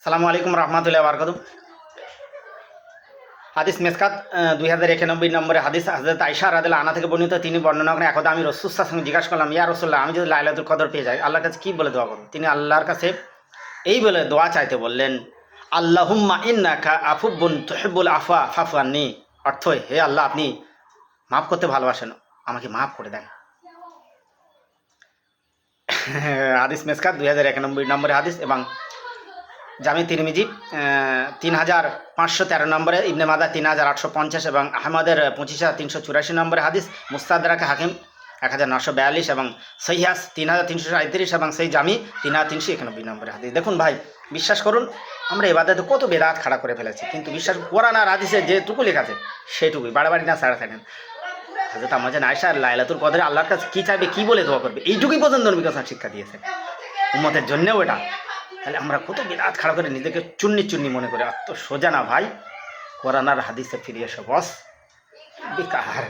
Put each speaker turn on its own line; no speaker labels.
সালামু আলাইকুম রহমতুল্লাহ বারকাতুহু। হাদিস মেসকাত 2091 নম্বরে হাদিস হযরত আয়েশা রাদিয়াল্লাহু আনহা থেকে বর্ণিত। তিনি বর্ণনা করেন, একদা আমি রাসূল সাল্লাল্লাহু আলাইহি ওয়াসাল্লাম জিজ্ঞাসা করলাম, ইয়া রাসূলুল্লাহ, আমি যদি লাইলাতুল কদর পেয়ে যাই আল্লাহর কাছে কি বলে দোয়া করব? তিনি আল্লাহর কাছে এই বলে দোয়া চাইতে বললেন, আল্লাহুম্মা ইন্নাকা আফুবুন তুহিব্বুল আফওয়া ফাফু আন্নি। অর্থ, হে আল্লাহ, আপনি মাফ করতে ভালোবাসেন, আমাকে মাফ করে দেন। হাদিস মেসকাত 2091 নম্বরে হাদিস এবং জামি তিরমিজি 3513 নম্বরে, ইবনে মাজাহ 3850 এবং আহমদের 25384 নম্বরে হাদিস, মুস্তাদরাক হাকিম 1942 এবং সহিহাস 3337 এবং সেই জামি 3391 নম্বরে হাদিস। দেখুন ভাই, বিশ্বাস করুন, আমরা এবাদতে কত বেদাত খাড়া করে ফেলেছি, কিন্তু বিশ্বাস কোরআন আর হাদিসে যেটুকু লেখা আছে সেটুকুই, বাড়াবাড়ি না ছাড়া থাকেন। হযরত আম্মাজান আয়েশা লাইলাতুল কদরে আল্লাহর কাছে কী চাইবে, কী বলে দোয়া করবে, এইটুকুই পর্যন্ত নবী কাছে শিক্ষা দিয়েছে উম্মতের জন্যেও এটা। তাহলে আমরা কত বিরাট খাড়া করে নিজেকে চুন্নি চুন্নি মনে করে, অত সোজা না ভাই। কোরআন আর হাদিসে ফিরে এসো বস, বেকার।